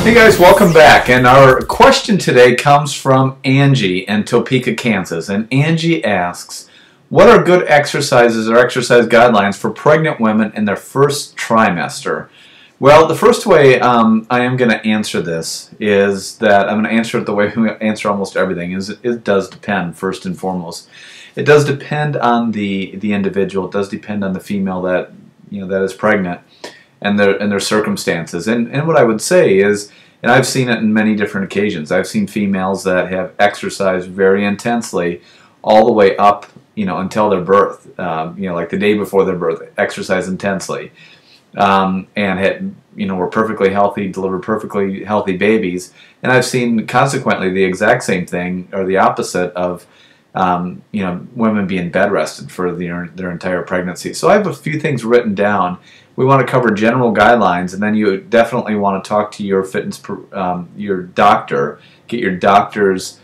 Hey guys, welcome back. And our question today comes from Angie in Topeka, Kansas. And Angie asks, what are good exercises or exercise guidelines for pregnant women in their first trimester? Well, the first way I am going to answer this is that I'm going to answer it the way we answer almost everything. It does depend, first and foremost. It does depend on the individual. It does depend on the female that that is pregnant and their circumstances. And what I would say is, and I've seen it in many different occasions. I've seen females that have exercised very intensely all the way up, until their birth. Like the day before their birth, exercise intensely, and had, were perfectly healthy, delivered perfectly healthy babies. And I've seen consequently the exact same thing, or the opposite of, women being bed rested for their entire pregnancy. So I have a few things written down. We want to cover general guidelines, and then you definitely want to talk to your fitness, your doctor, get your doctor's,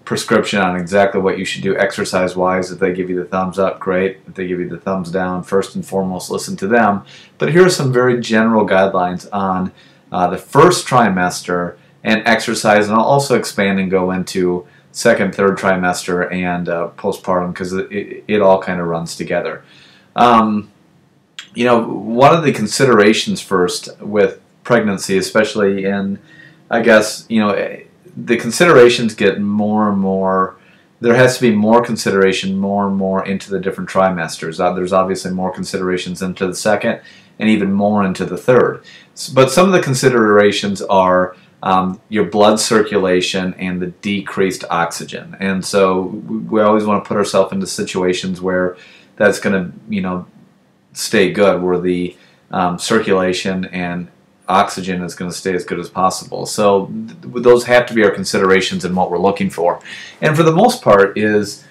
prescription on exactly what you should do exercise-wise. If they give you the thumbs up, great. If they give you the thumbs down, first and foremost, listen to them. But here are some very general guidelines on the first trimester and exercise, and I'll also expand and go into second, third trimester and postpartum, because it all kind of runs together. One of the considerations first with pregnancy, especially in, I guess, the considerations get more and more. There has to be more consideration more and more into the different trimesters. There's obviously more considerations into the second and even more into the third. But some of the considerations are your blood circulation and the decreased oxygen. And so we always want to put ourselves into situations where that's going to, stay good, where the circulation and oxygen is going to stay as good as possible. So those have to be our considerations and what we're looking for. And for the most part is,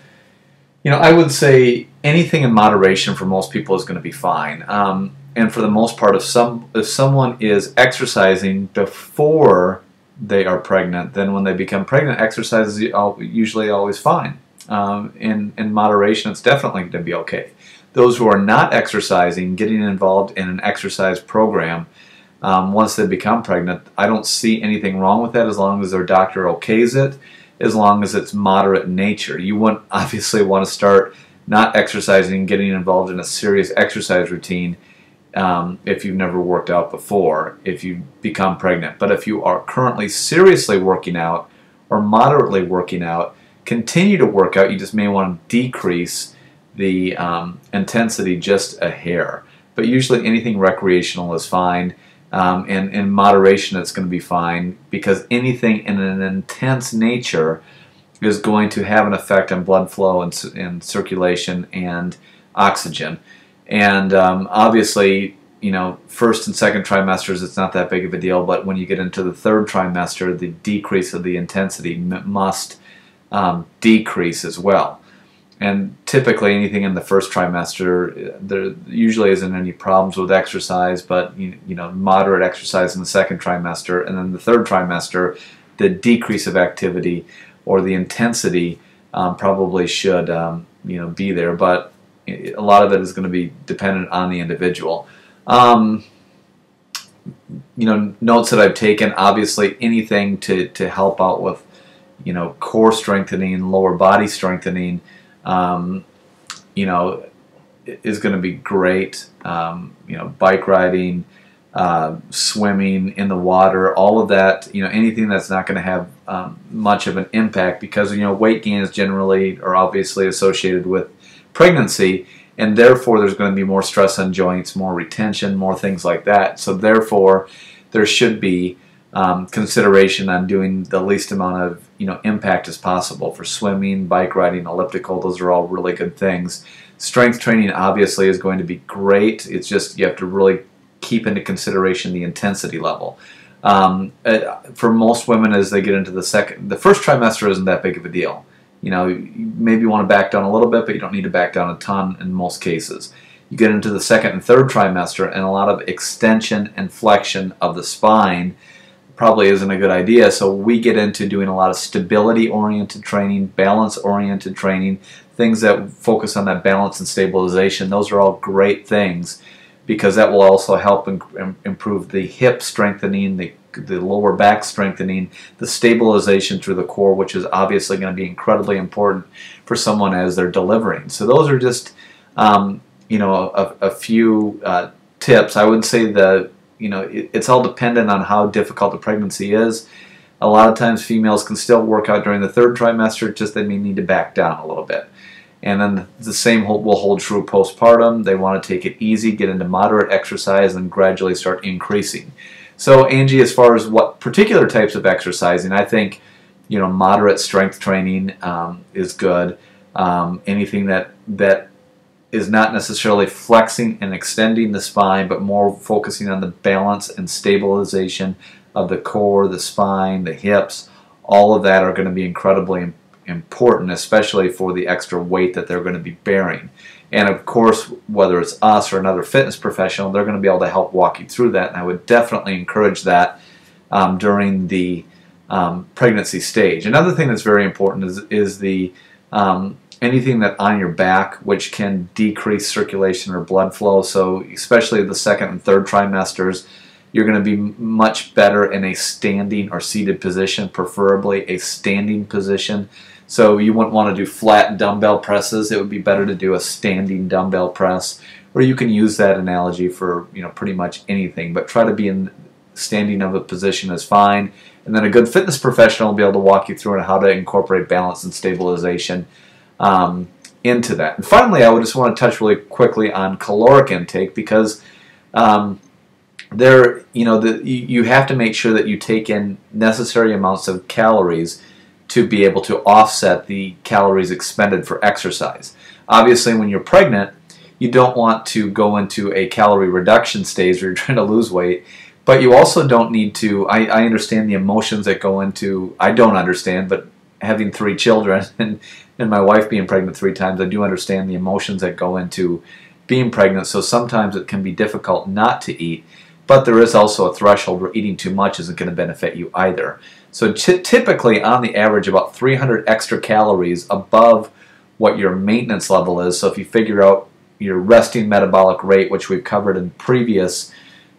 I would say anything in moderation for most people is going to be fine. And for the most part, if someone is exercising before they are pregnant, then when they become pregnant, exercise is usually always fine. In moderation, it's definitely going to be okay. Those who are not exercising, getting involved in an exercise program, once they become pregnant, I don't see anything wrong with that as long as their doctor okays it, as long as it's moderate in nature. You wouldn't obviously want to start not exercising, getting involved in a serious exercise routine if you've never worked out before, if you become pregnant. But if you are currently seriously working out or moderately working out, continue to work out. You just may want to decrease the intensity just a hair. But usually anything recreational is fine. And in moderation it's going to be fine, because anything in an intense nature is going to have an effect on blood flow and circulation and oxygen. And obviously, first and second trimesters, it's not that big of a deal, but when you get into the third trimester, the decrease of the intensity must decrease as well. And typically anything in the first trimester, there usually isn't any problems with exercise, but moderate exercise in the second trimester, and then the third trimester, the decrease of activity or the intensity probably should be there, but a lot of it is going to be dependent on the individual. Notes that I've taken, obviously anything to help out with core strengthening, lower body strengthening, is going to be great. Bike riding, swimming in the water, all of that, anything that's not going to have much of an impact, because, weight gain is generally or obviously associated with pregnancy, and therefore there's going to be more stress on joints, more retention, more things like that. So therefore there should be consideration on doing the least amount of impact as possible for swimming, bike riding, elliptical. Those are all really good things. Strength training obviously is going to be great. It's just you have to really keep into consideration the intensity level. For most women, as they get into the first trimester isn't that big of a deal. You maybe want to back down a little bit, but you don't need to back down a ton in most cases. You get into the second and third trimester, and a lot of extension and flexion of the spine probably isn't a good idea. So we get into doing a lot of stability-oriented training, balance-oriented training, things that focus on that balance and stabilization. Those are all great things because that will also help improve the hip strengthening, the lower back strengthening, the stabilization through the core, which is obviously going to be incredibly important for someone as they're delivering. So those are just you know, a few tips. I would say that, you know, it's all dependent on how difficult the pregnancy is. A lot of times females can still work out during the 3rd trimester, just they may need to back down a little bit. And then the same will hold true postpartum. They want to take it easy, get into moderate exercise, and gradually start increasing. So Angie, as far as what particular types of exercising, I think, you know, moderate strength training is good. Anything that is not necessarily flexing and extending the spine, but more focusing on the balance and stabilization of the core, the spine, the hips, all of that are going to be incredibly important, especially for the extra weight that they're going to be bearing. And of course, whether it's us or another fitness professional, they're going to be able to help walk you through that. And I would definitely encourage that during the pregnancy stage. Another thing that's very important is the anything that on your back which can decrease circulation or blood flow. So especially the 2nd and 3rd trimesters, you're going to be much better in a standing or seated position, preferably a standing position. So you wouldn't want to do flat dumbbell presses. It would be better to do a standing dumbbell press, or you can use that analogy for, you know, pretty much anything, but try to be in standing of a position is fine. And then a good fitness professional will be able to walk you through on how to incorporate balance and stabilization into that. And finally, I would just want to touch really quickly on caloric intake, because you have to make sure that you take in necessary amounts of calories to be able to offset the calories expended for exercise. Obviously, when you're pregnant, you don't want to go into a calorie reduction stage where you're trying to lose weight, but you also don't need to, I understand the emotions that go into, I don't understand, but having 3 children and my wife being pregnant 3 times, I do understand the emotions that go into being pregnant, so sometimes it can be difficult not to eat. But there is also a threshold where eating too much isn't going to benefit you either. So typically, on the average, about 300 extra calories above what your maintenance level is. So if you figure out your resting metabolic rate, which we've covered in previous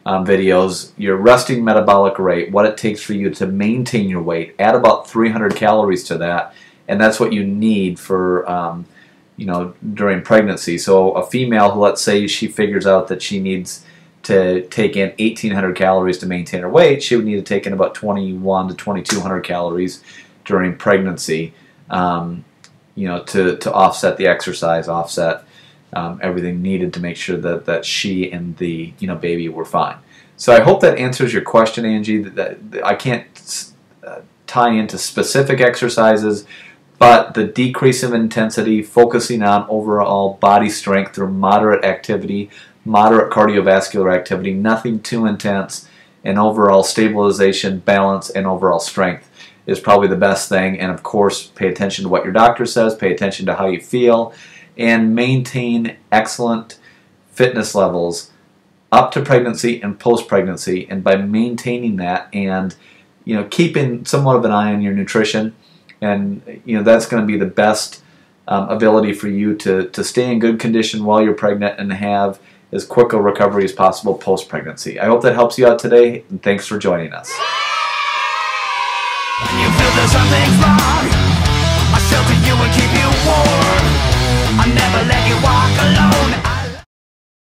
videos, your resting metabolic rate, what it takes for you to maintain your weight, add about 300 calories to that, and that's what you need for you know, during pregnancy. So a female who, let's say she figures out that she needs to take in 1,800 calories to maintain her weight, she would need to take in about 2,100 to 2,200 calories during pregnancy, you know, to offset the exercise, offset everything needed to make sure that she and the, you know, baby were fine. So I hope that answers your question, Angie. That I can't tie into specific exercises, but the decrease of intensity, focusing on overall body strength through moderate activity, moderate cardiovascular activity, nothing too intense, and overall stabilization, balance, and overall strength is probably the best thing. And of course, pay attention to what your doctor says, pay attention to how you feel, and maintain excellent fitness levels up to pregnancy and post-pregnancy. And by maintaining that and, you know, keeping somewhat of an eye on your nutrition, and, you know, that's going to be the best ability for you to stay in good condition while you're pregnant and have as quick a recovery as possible post-pregnancy. I hope that helps you out today, and thanks for joining us. You feel that something's wrong.